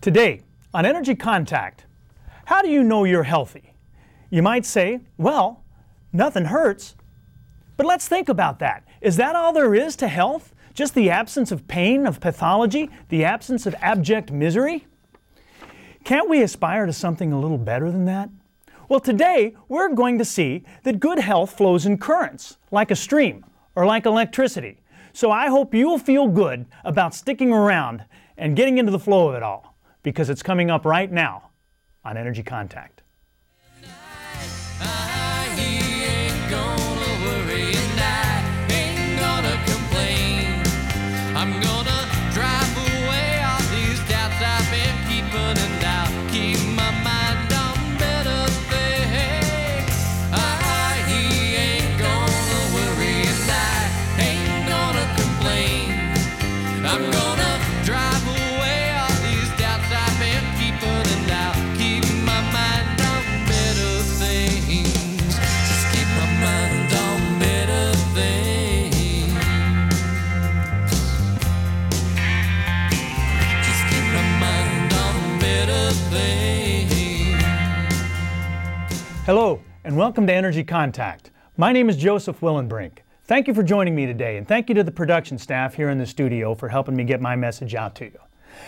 Today, on Energy Contact, how do you know you're healthy? You might say, well, nothing hurts. But let's think about that. Is that all there is to health? Just the absence of pain, of pathology, the absence of abject misery? Can't we aspire to something a little better than that? Well, today we're going to see that good health flows in currents, like a stream or like electricity. So I hope you'll feel good about sticking around and getting into the flow of it all, because it's coming up right now on Energy Contact. I'm gonna drive away all these doubts I've been keeping and now keep my mind on better things. He ain't gonna worry and I ain't gonna complain. I'm gonna drive away all these doubts I've been keeping and now keep my mind on better things. Just keep my mind on better things. Hello, and welcome to Energy Contact. My name is Joseph Willenbrink. Thank you for joining me today, and thank you to the production staff here in the studio for helping me get my message out to you.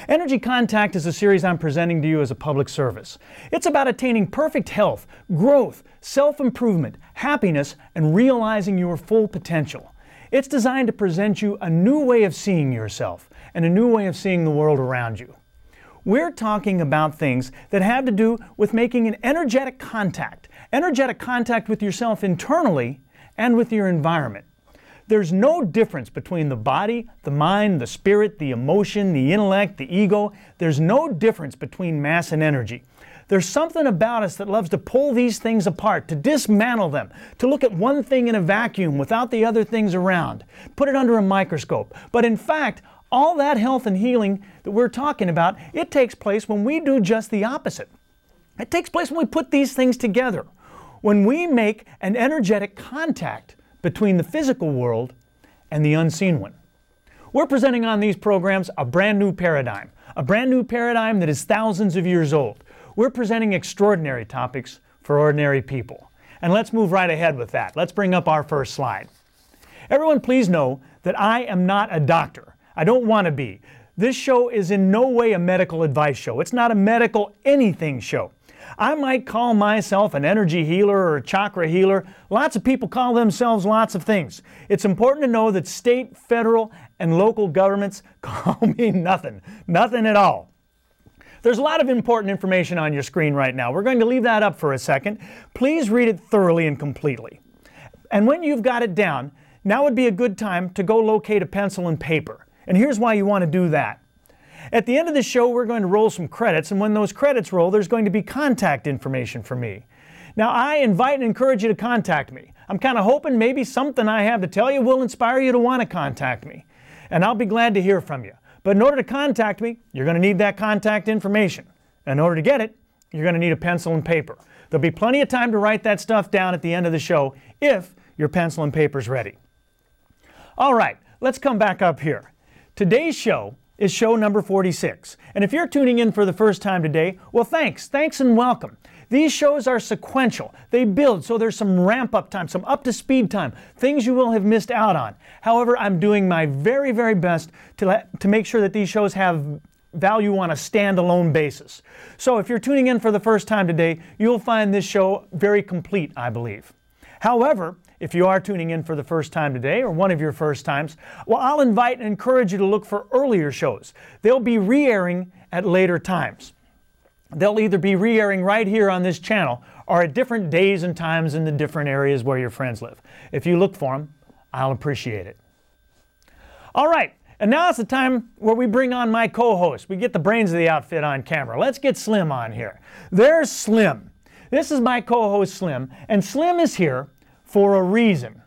Energy Contact is a series I'm presenting to you as a public service. It's about attaining perfect health, growth, self-improvement, happiness, and realizing your full potential. It's designed to present you a new way of seeing yourself and a new way of seeing the world around you. We're talking about things that have to do with making an energetic contact with yourself internally and with your environment. There's no difference between the body, the mind, the spirit, the emotion, the intellect, the ego. There's no difference between mass and energy. There's something about us that loves to pull these things apart, to dismantle them, to look at one thing in a vacuum without the other things around, put it under a microscope. But in fact, all that health and healing that we're talking about, it takes place when we do just the opposite. It takes place when we put these things together, when we make an energetic contact between the physical world and the unseen one. We're presenting on these programs a brand new paradigm that is thousands of years old. We're presenting extraordinary topics for ordinary people. And let's move right ahead with that. Let's bring up our first slide. Everyone, please know that I am not a doctor. I don't want to be. This show is in no way a medical advice show. It's not a medical anything show. I might call myself an energy healer or a chakra healer. Lots of people call themselves lots of things. It's important to know that state, federal, and local governments call me nothing at all. There's a lot of important information on your screen right now. We're going to leave that up for a second. Please read it thoroughly and completely. And when you've got it down, now would be a good time to go locate a pencil and paper. And here's why you want to do that. At the end of the show, we're going to roll some credits, and when those credits roll, there's going to be contact information for me. Now, I invite and encourage you to contact me. I'm kind of hoping maybe something I have to tell you will inspire you to want to contact me. And I'll be glad to hear from you. But in order to contact me, you're going to need that contact information. In order to get it, you're going to need a pencil and paper. There'll be plenty of time to write that stuff down at the end of the show if your pencil and paper's ready. All right, let's come back up here. Today's show is show number 46. And if you're tuning in for the first time today, well, thanks and welcome. These shows are sequential. They build, so there's some ramp-up time, some up-to-speed time, things you will have missed out on. However, I'm doing my very, very best to make sure that these shows have value on a standalone basis. So if you're tuning in for the first time today, you'll find this show very complete, I believe. However, if you are tuning in for the first time today, or one of your first times, well, I'll invite and encourage you to look for earlier shows. They'll be re-airing at later times. They'll either be re-airing right here on this channel, or at different days and times in the different areas where your friends live. If you look for them, I'll appreciate it. All right, and now it's the time where we bring on my co-host. We get the brains of the outfit on camera. Let's get Slim on here. There's Slim. This is my co-host Slim, and Slim is here for a reason.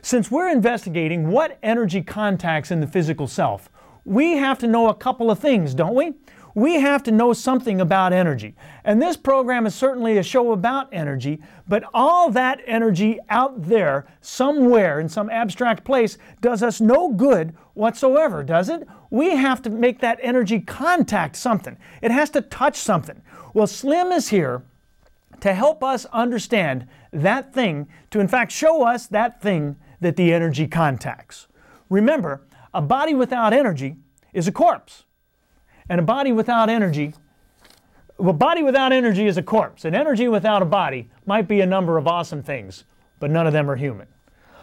Since we're investigating what energy contacts in the physical self, we have to know a couple of things, don't we? we have to know something about energy. And this program is certainly a show about energy, but all that energy out there somewhere in some abstract place does us no good whatsoever, does it? We have to make that energy contact something. It has to touch something. Well, Slim is here to help us understand that thing, to in fact show us that thing that the energy contacts. Remember, a body without energy is a corpse. And a body without energy, well, body without energy is a corpse. And energy without a body might be a number of awesome things, but none of them are human.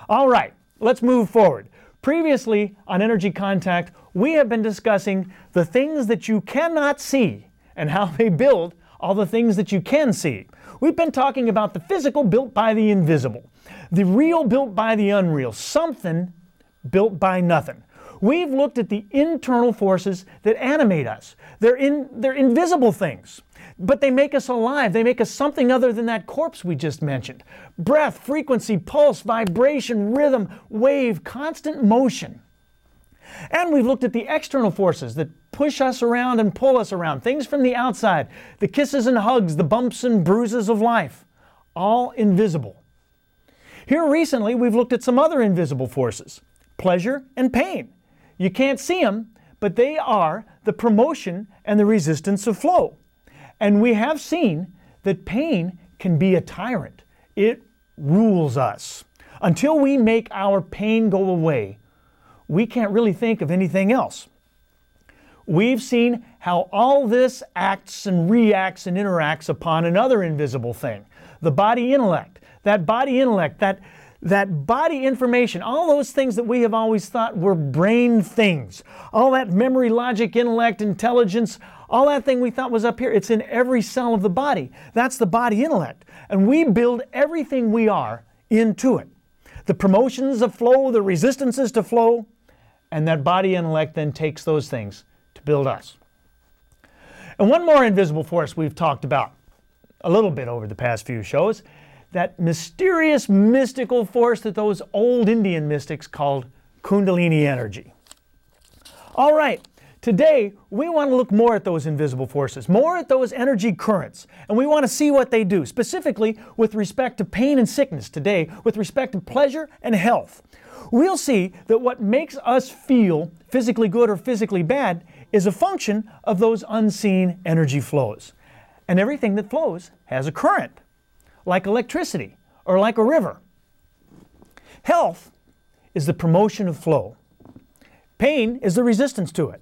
All right, let's move forward. Previously on Energy Contact, we have been discussing the things that you cannot see and how they build all the things that you can see. We've been talking about the physical built by the invisible, the real built by the unreal, something built by nothing. We've looked at the internal forces that animate us. They're invisible things, but they make us alive. They make us something other than that corpse we just mentioned. Breath, frequency, pulse, vibration, rhythm, wave, constant motion. And we've looked at the external forces that push us around and pull us around, things from the outside, the kisses and hugs, the bumps and bruises of life, all invisible. Here recently, we've looked at some other invisible forces, pleasure and pain. You can't see them, but they are the promotion and the resistance of flow. And we have seen that pain can be a tyrant. It rules us. Until we make our pain go away, we can't really think of anything else. We've seen how all this acts and reacts and interacts upon another invisible thing, the body intellect. That body intellect, that body information, all those things that we have always thought were brain things, all that memory, logic, intellect, intelligence, all that thing we thought was up here, it's in every cell of the body. That's the body intellect. And we build everything we are into it. The promotions of flow, the resistances to flow, and that body intellect then takes those things to build us. And one more invisible force we've talked about a little bit over the past few shows, that mysterious, mystical force that those old Indian mystics called Kundalini energy. All right, today we want to look more at those invisible forces, more at those energy currents, and we want to see what they do, specifically with respect to pain and sickness today, with respect to pleasure and health. We'll see that what makes us feel physically good or physically bad is a function of those unseen energy flows. And everything that flows has a current, like electricity or like a river. Health is the promotion of flow. Pain is the resistance to it.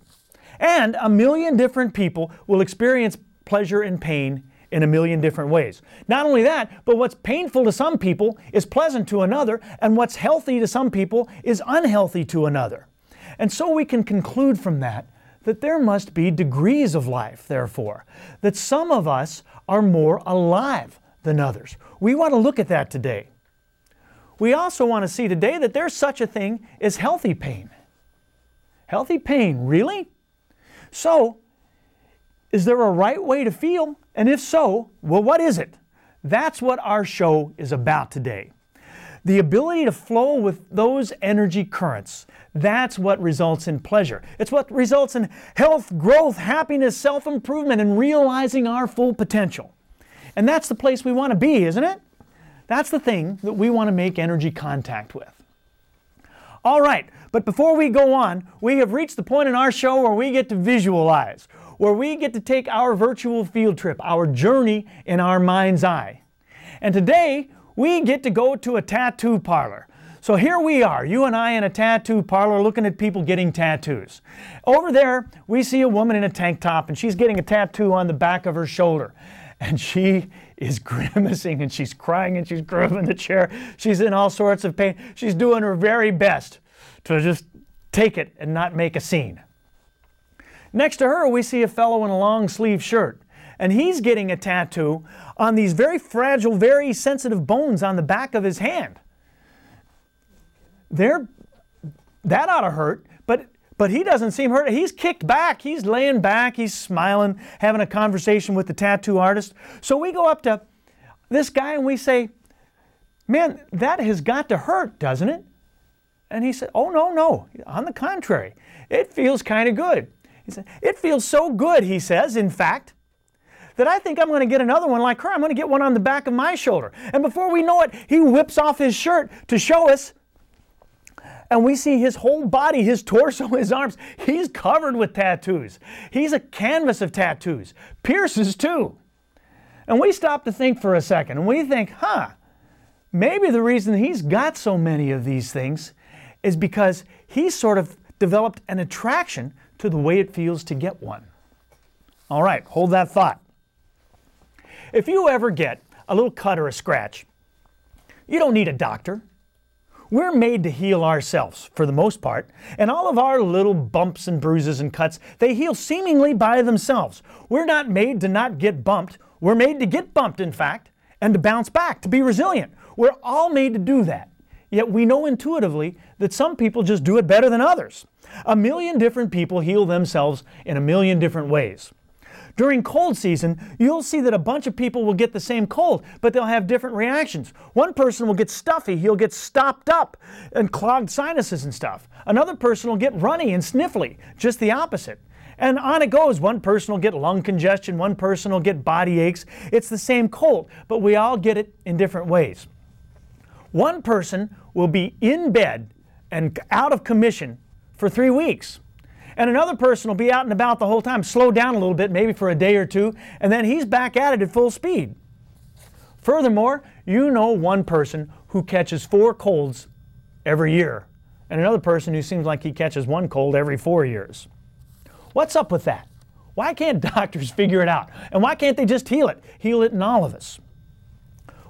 And 1,000,000 different people will experience pleasure and pain in 1,000,000 different ways. Not only that, but what's painful to some people is pleasant to another, and what's healthy to some people is unhealthy to another. And so we can conclude from that there must be degrees of life, therefore, that some of us are more alive than others. We want to look at that today. We also want to see today that there's such a thing as healthy pain. Healthy pain, really? So, is there a right way to feel? And if so, well, what is it? That's what our show is about today. The ability to flow with those energy currents, that's what results in pleasure. It's what results in health, growth, happiness, self-improvement, and realizing our full potential. And that's the place we want to be, isn't it? That's the thing that we want to make energy contact with. All right, but before we go on, we have reached the point in our show where we get to visualize, where we get to take our virtual field trip, our journey in our mind's eye. And today, we get to go to a tattoo parlor. So here we are, you and I in a tattoo parlor looking at people getting tattoos. Over there, we see a woman in a tank top and she's getting a tattoo on the back of her shoulder. And she is grimacing and she's crying and she's grabbing the chair. She's in all sorts of pain. She's doing her very best to just take it and not make a scene. Next to her, we see a fellow in a long sleeve shirt. And he's getting a tattoo on these very fragile, very sensitive bones on the back of his hand. That ought to hurt, but he doesn't seem hurt. He's kicked back. He's laying back. He's smiling, having a conversation with the tattoo artist. So we go up to this guy and we say, "Man, that has got to hurt, doesn't it?" And he said, "Oh, no. On the contrary, it feels kind of good." He said, "It feels so good," he says, in fact, "that I think I'm going to get another one like her. I'm going to get one on the back of my shoulder." And before we know it, he whips off his shirt to show us. And we see his whole body, his torso, his arms. He's covered with tattoos. He's a canvas of tattoos. Pierces too. And we stop to think for a second, and we think, maybe the reason he's got so many of these things is because he's sort of developed an attraction to the way it feels to get one. All right, hold that thought. If you ever get a little cut or a scratch, you don't need a doctor. We're made to heal ourselves for the most part, and all of our little bumps and bruises and cuts, they heal seemingly by themselves. We're not made to not get bumped. We're made to get bumped, in fact, and to bounce back, to be resilient. We're all made to do that. Yet we know intuitively that some people just do it better than others. 1 million different people heal themselves in 1 million different ways. During cold season, you'll see that a bunch of people will get the same cold, but they'll have different reactions. One person will get stuffy, he'll get stopped up and clogged sinuses and stuff. Another person will get runny and sniffly, just the opposite. And on it goes. One person will get lung congestion, one person will get body aches. It's the same cold, but we all get it in different ways. One person will be in bed and out of commission for 3 weeks. And another person will be out and about the whole time, slow down a little bit, maybe for a day or two, and then he's back at it at full speed. Furthermore, you know one person who catches 4 colds every year, and another person who seems like he catches 1 cold every 4 years. What's up with that? Why can't doctors figure it out? And why can't they just heal it? Heal it in all of us.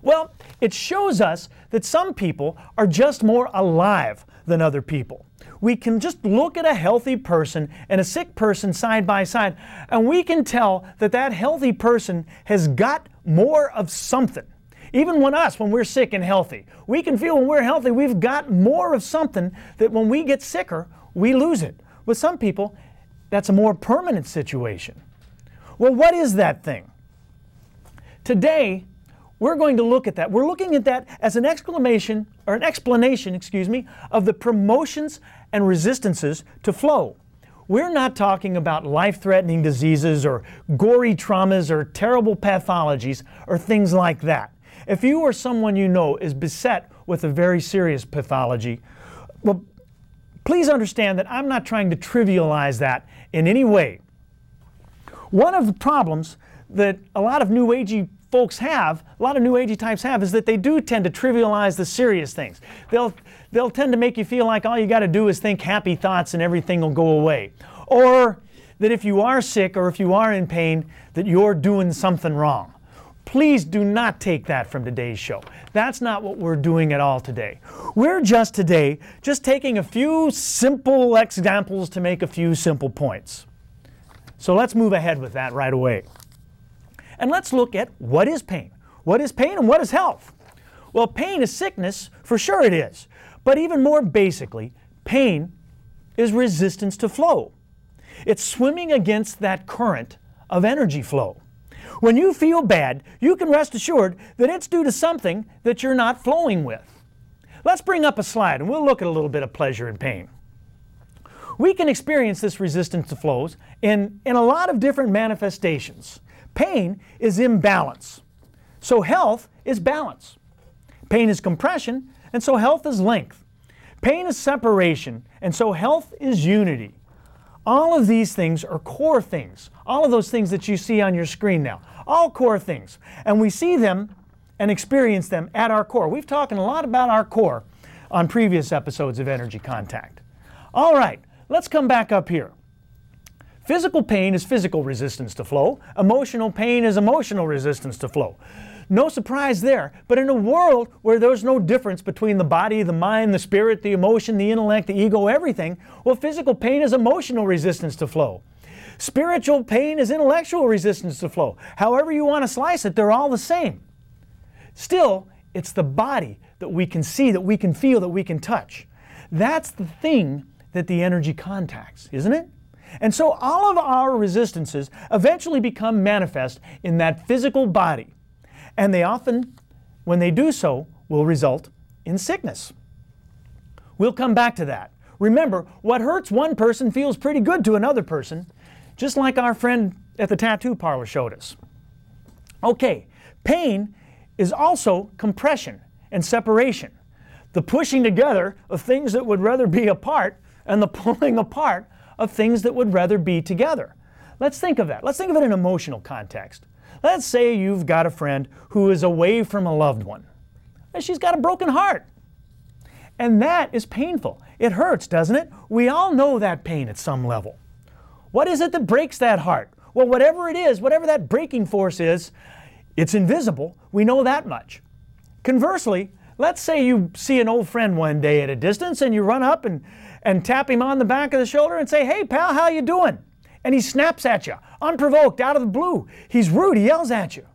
Well, it shows us that some people are just more alive than other people. We can just look at a healthy person and a sick person side by side, and we can tell that that healthy person has got more of something. Even when we're sick and healthy, we can feel when we're healthy, we've got more of something that when we get sicker, we lose it. With some people, that's a more permanent situation. Well, what is that thing? Today, we're going to look at that. We're looking at that as an explanation of the promotions and resistances to flow. We're not talking about life-threatening diseases or gory traumas or terrible pathologies or things like that. If you or someone you know is beset with a very serious pathology, well, please understand that I'm not trying to trivialize that in any way. One of the problems that a lot of New Agey folks have, a lot of New Agey types have, is that they do tend to trivialize the serious things. They'll tend to make you feel like all you got to do is think happy thoughts and everything will go away. Or that if you are sick or if you are in pain, that you're doing something wrong. Please do not take that from today's show. That's not what we're doing at all today. We're just taking a few simple examples to make a few simple points. So let's move ahead with that right away. And let's look at what is pain. What is pain and what is health? Well, pain is sickness, for sure it is. But even more basically, pain is resistance to flow. It's swimming against that current of energy flow. When you feel bad, you can rest assured that it's due to something that you're not flowing with. Let's bring up a slide and we'll look at a little bit of pleasure and pain. We can experience this resistance to flows in a lot of different manifestations. Pain is imbalance, so health is balance. Pain is compression, and so health is length. Pain is separation, and so health is unity. All of these things are core things. All of those things that you see on your screen now, all core things. And we see them and experience them at our core. We've talked a lot about our core on previous episodes of Energy Contact. All right, let's come back up here. Physical pain is physical resistance to flow. Emotional pain is emotional resistance to flow. No surprise there, but in a world where there's no difference between the body, the mind, the spirit, the emotion, the intellect, the ego, everything, well, physical pain is emotional resistance to flow. Spiritual pain is intellectual resistance to flow. However you want to slice it, they're all the same. Still, it's the body that we can see, that we can feel, that we can touch. That's the thing that the energy contacts, isn't it? And so all of our resistances eventually become manifest in that physical body. And they often, when they do so, will result in sickness. We'll come back to that. Remember, what hurts one person feels pretty good to another person. just like our friend at the tattoo parlor showed us. Okay, pain is also compression and separation, the pushing together of things that would rather be apart and the pulling apart of things that would rather be together. Let's think of that. Let's think of it in emotional context. Let's say you've got a friend who is away from a loved one, and she's got a broken heart. And that is painful. It hurts, doesn't it? We all know that pain at some level. What is it that breaks that heart? Well, whatever it is, whatever that breaking force is, it's invisible. We know that much. Conversely, let's say you see an old friend one day at a distance and you run up and tap him on the back of the shoulder and say, "Hey pal, how you doing?" And he snaps at you, unprovoked, out of the blue. He's rude, he yells at you.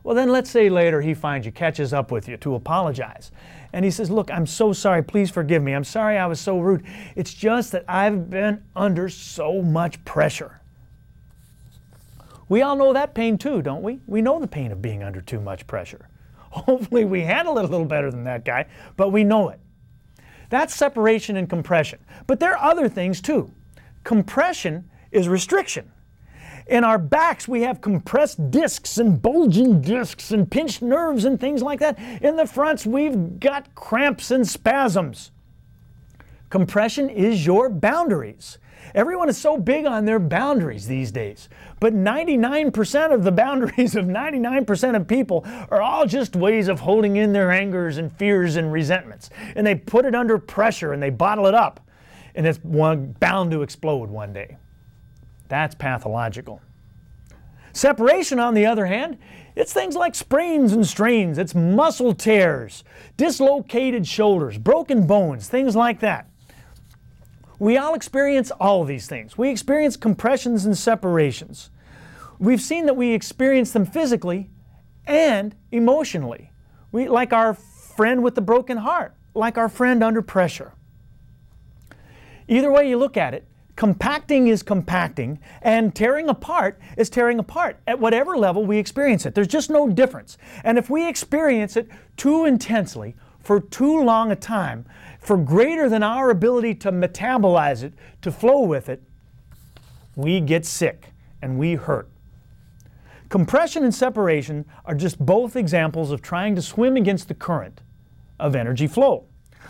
Well, then let's say later he finds you, catches up with you to apologize. And he says, "Look, I'm so sorry, please forgive me. I'm sorry I was so rude. It's just that I've been under so much pressure." We all know that pain too, don't we? We know the pain of being under too much pressure. Hopefully we handle it a little better than that guy, but we know it. That's separation and compression. But there are other things too. Compression is restriction. In our backs, we have compressed discs and bulging discs and pinched nerves and things like that. In the fronts, we've got cramps and spasms. Compression is your boundaries. Everyone is so big on their boundaries these days, but 99% of the boundaries of 99% of people are all just ways of holding in their angers and fears and resentments. And they put it under pressure and they bottle it up, and it's bound to explode one day. That's pathological. Separation, on the other hand, it's things like sprains and strains, it's muscle tears, dislocated shoulders, broken bones, things like that. We all experience all of these things. We experience compressions and separations. We've seen that we experience them physically and emotionally. Like our friend with the broken heart, like our friend under pressure. Either way you look at it, compacting is compacting, and tearing apart is tearing apart at whatever level we experience it. There's just no difference. And if we experience it too intensely, for too long a time, for greater than our ability to metabolize it, to flow with it, we get sick and we hurt. Compression and separation are just both examples of trying to swim against the current of energy flow.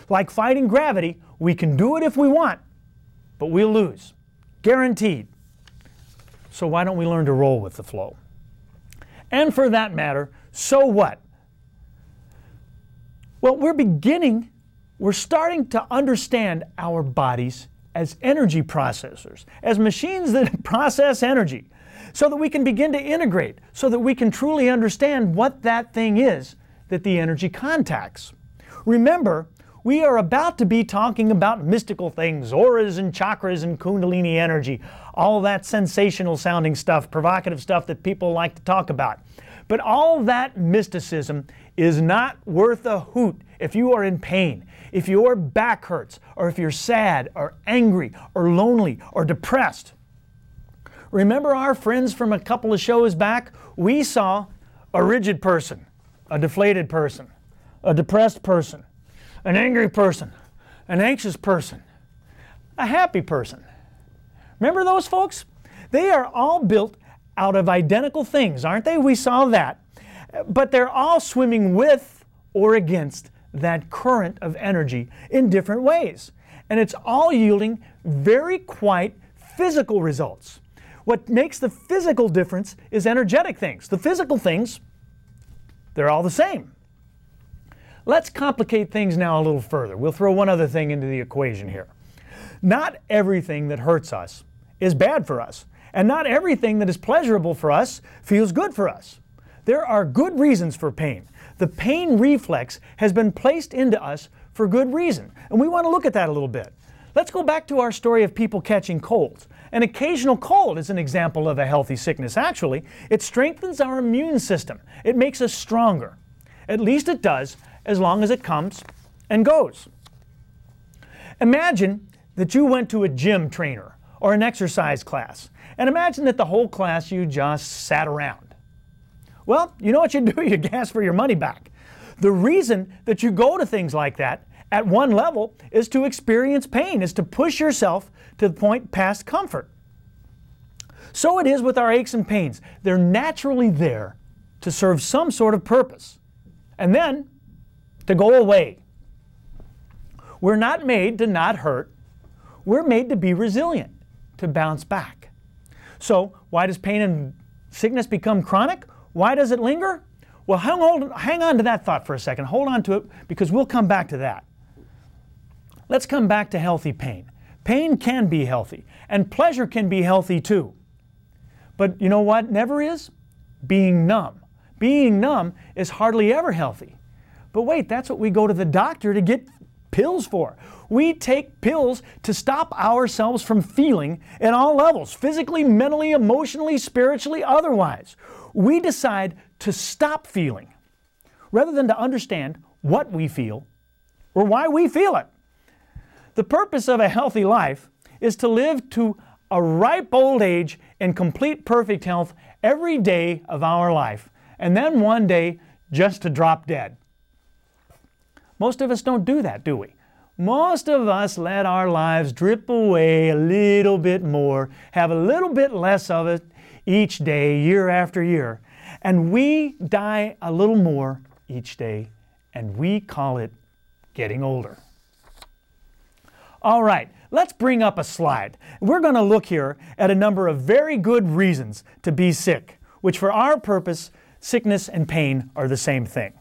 Like fighting gravity, we can do it if we want, but we'll lose. Guaranteed. So why don't we learn to roll with the flow? And for that matter, so what? Well, we're starting to understand our bodies as energy processors, as machines that process energy, so that we can begin to integrate, so that we can truly understand what that thing is that the energy contacts. Remember, we are about to be talking about mystical things, auras and chakras and kundalini energy, all that sensational sounding stuff, provocative stuff that people like to talk about. But all that mysticism is not worth a hoot if you are in pain, if your back hurts, or if you're sad, or angry, or lonely, or depressed. Remember our friends from a couple of shows back? We saw a rigid person, a deflated person, a depressed person, an angry person, an anxious person, a happy person. Remember those folks? They are all built out of identical things, aren't they? We saw that. But they're all swimming with or against that current of energy in different ways. And it's all yielding very quite physical results. What makes the physical difference is energetic things. The physical things, they're all the same. Let's complicate things now a little further. We'll throw one other thing into the equation here. Not everything that hurts us is bad for us, and not everything that is pleasurable for us feels good for us. There are good reasons for pain. The pain reflex has been placed into us for good reason, and we want to look at that a little bit. Let's go back to our story of people catching colds. An occasional cold is an example of a healthy sickness. Actually, it strengthens our immune system. It makes us stronger. At least it does, as long as it comes and goes. Imagine that you went to a gym trainer or an exercise class, and imagine that the whole class you just sat around. Well, you know what you do? You gas for your money back. The reason that you go to things like that at one level is to experience pain, is to push yourself to the point past comfort. So it is with our aches and pains. They're naturally there to serve some sort of purpose, and then to go away. We're not made to not hurt. We're made to be resilient, to bounce back. So why does pain and sickness become chronic? Why does it linger? Well, hang on to that thought for a second. Hold on to it, because we'll come back to that. Let's come back to healthy pain. Pain can be healthy, and pleasure can be healthy too. But you know what never is? Being numb. Being numb is hardly ever healthy. But wait, that's what we go to the doctor to get pills for. We take pills to stop ourselves from feeling at all levels, physically, mentally, emotionally, spiritually, otherwise. We decide to stop feeling rather than to understand what we feel or why we feel it. The purpose of a healthy life is to live to a ripe old age in complete perfect health every day of our life, and then one day just to drop dead. Most of us don't do that, do we? Most of us let our lives drip away a little bit more, have a little bit less of it each day, year after year, and we die a little more each day, and we call it getting older. All right, let's bring up a slide. We're going to look here at a number of very good reasons to be sick, which for our purpose, sickness and pain are the same thing.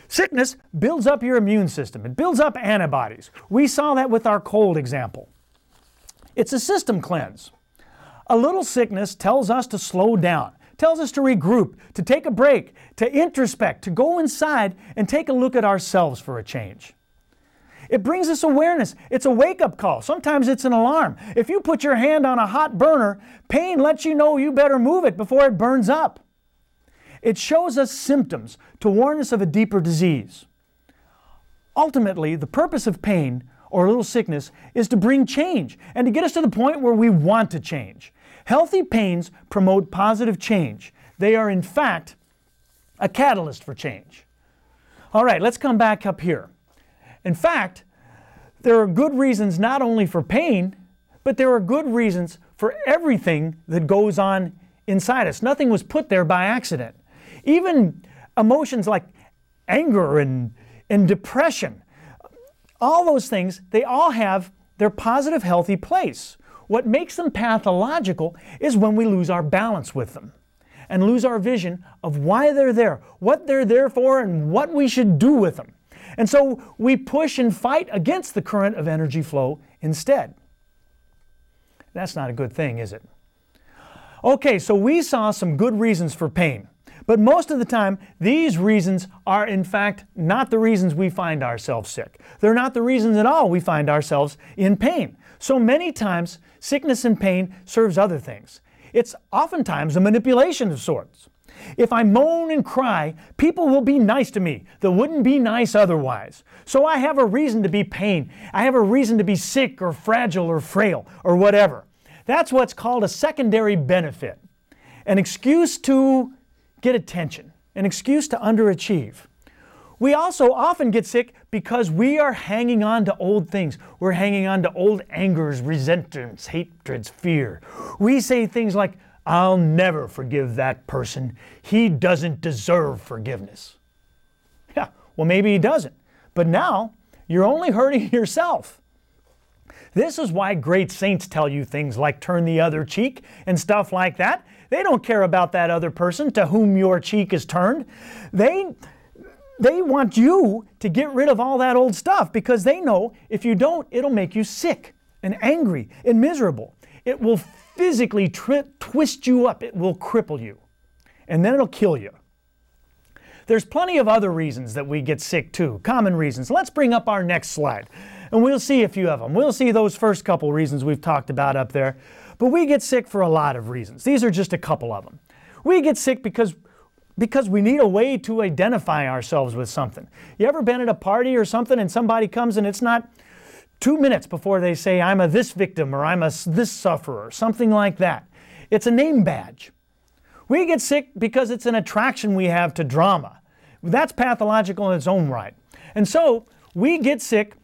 Sickness builds up your immune system. It builds up antibodies. We saw that with our cold example. It's a system cleanse. A little sickness tells us to slow down, tells us to regroup, to take a break, to introspect, to go inside and take a look at ourselves for a change. It brings us awareness. It's a wake-up call. Sometimes it's an alarm. If you put your hand on a hot burner, pain lets you know you better move it before it burns up. It shows us symptoms to warn us of a deeper disease. Ultimately, the purpose of pain or a little sickness is to bring change and to get us to the point where we want to change. Healthy pains promote positive change. They are, in fact, a catalyst for change. All right, let's come back up here. In fact, there are good reasons not only for pain, but there are good reasons for everything that goes on inside us. Nothing was put there by accident. Even emotions like anger and depression, all those things, they all have their positive, healthy place. What makes them pathological is when we lose our balance with them and lose our vision of why they're there, what they're there for, and what we should do with them. And so we push and fight against the current of energy flow instead. That's not a good thing, is it? Okay, so we saw some good reasons for pain. But most of the time, these reasons are in fact not the reasons we find ourselves sick. They're not the reasons at all we find ourselves in pain. So many times, sickness and pain serves other things. It's oftentimes a manipulation of sorts. If I moan and cry, people will be nice to me that wouldn't be nice otherwise. So I have a reason to be pain. I have a reason to be sick or fragile or frail or whatever. That's what's called a secondary benefit. An excuse to get attention, an excuse to underachieve. We also often get sick because we are hanging on to old things. We're hanging on to old angers, resentments, hatreds, fear. We say things like, I'll never forgive that person. He doesn't deserve forgiveness. Yeah, well, maybe he doesn't. But now you're only hurting yourself. This is why great saints tell you things like turn the other cheek and stuff like that. They don't care about that other person to whom your cheek is turned. They want you to get rid of all that old stuff because they know if you don't, it'll make you sick and angry and miserable. It will physically twist you up. It will cripple you. And then it'll kill you. There's plenty of other reasons that we get sick too, common reasons. Let's bring up our next slide, and we'll see a few of them. We'll see those first couple reasons we've talked about up there. But we get sick for a lot of reasons. These are just a couple of them. We get sick because we need a way to identify ourselves with something. You ever been at a party or something and somebody comes and it's not 2 minutes before they say, I'm a this victim or I'm a this sufferer, something like that. It's a name badge. We get sick because it's an attraction we have to drama. That's pathological in its own right. And so we get sick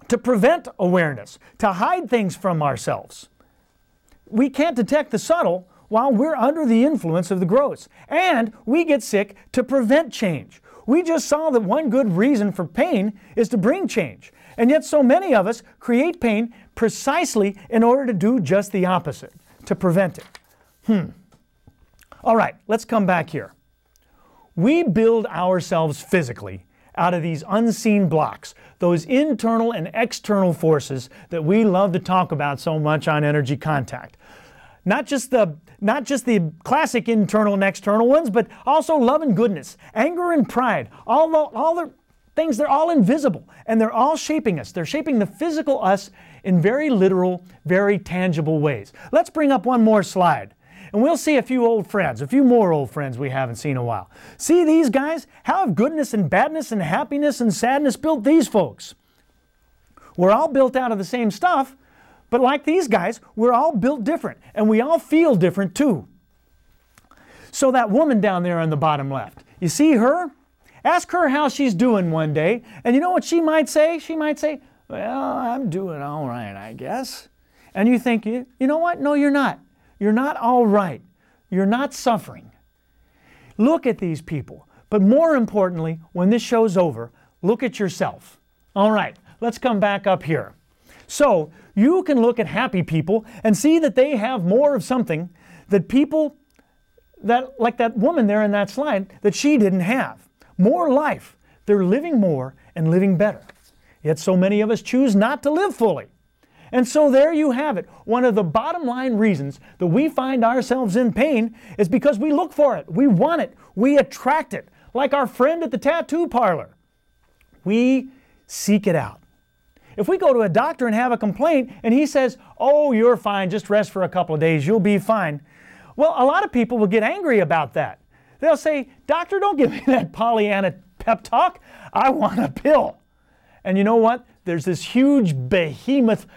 to prevent awareness, to hide things from ourselves. we can't detect the subtle while we're under the influence of the gross. And we get sick to prevent change. We just saw that one good reason for pain is to bring change. And yet so many of us create pain precisely in order to do just the opposite, to prevent it. All right, let's come back here. We build ourselves physically out of these unseen blocks, those internal and external forces that we love to talk about so much on Energy Contact. Not just the classic internal and external ones, but also love and goodness, anger and pride, all the things, they're all invisible, and they're all shaping us. They're shaping the physical us in very literal, very tangible ways. Let's bring up one more slide, and we'll see a few more old friends we haven't seen in a while. See these guys? How have goodness and badness and happiness and sadness built these folks? We're all built out of the same stuff, but like these guys, we're all built different, and we all feel different too. So that woman down there on the bottom left, you see her? Ask her how she's doing one day, and you know what she might say? She might say, well, I'm doing all right, I guess. And you think, you know what? No, you're not. You're not all right. You're not suffering. Look at these people. But more importantly, when this show's over, look at yourself. All right, let's come back up here. So you can look at happy people and see that they have more of something that people, that like that woman there in that slide, that she didn't have. More life. They're living more and living better. Yet so many of us choose not to live fully. And so there you have it. One of the bottom line reasons that we find ourselves in pain is because we look for it. We want it. We attract it. Like our friend at the tattoo parlor. We seek it out. If we go to a doctor and have a complaint and he says, oh, you're fine, just rest for a couple of days, you'll be fine. Well, a lot of people will get angry about that. They'll say, doctor, don't give me that Pollyanna pep talk. I want a pill. And you know what? There's this huge behemoth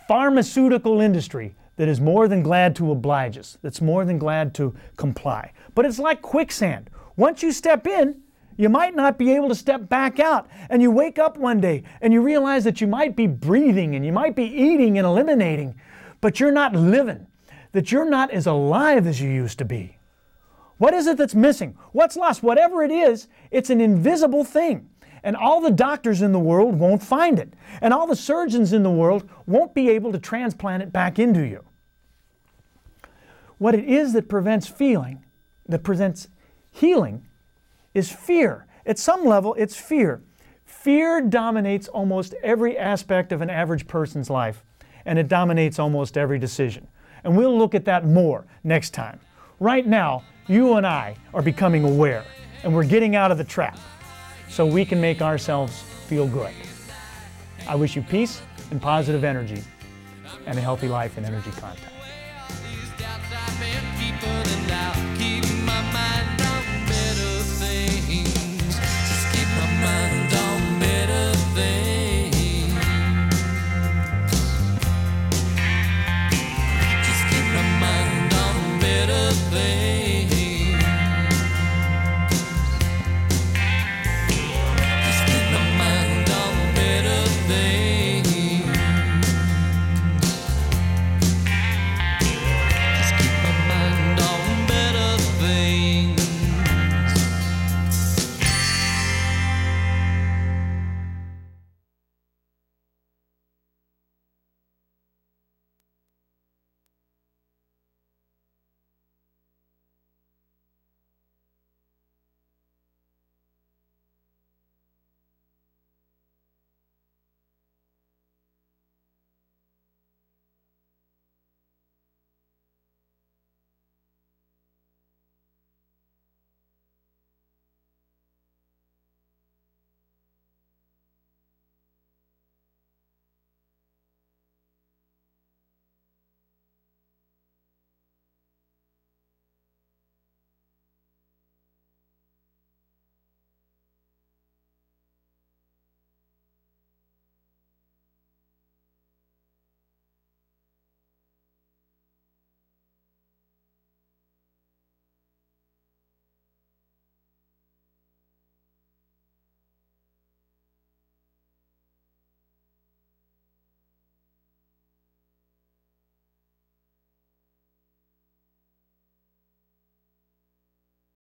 pharmaceutical industry that is more than glad to oblige us, that's more than glad to comply. But it's like quicksand. Once you step in, you might not be able to step back out. And you wake up one day and you realize that you might be breathing and you might be eating and eliminating, but you're not living, that you're not as alive as you used to be. What is it that's missing? What's lost? Whatever it is, it's an invisible thing. And all the doctors in the world won't find it. And all the surgeons in the world won't be able to transplant it back into you. What it is that prevents feeling, that prevents healing, is fear. At some level, it's fear. Fear dominates almost every aspect of an average person's life, and it dominates almost every decision. And we'll look at that more next time. Right now, you and I are becoming aware, and we're getting out of the trap so we can make ourselves feel good. I wish you peace and positive energy and a healthy life in Energy Contact.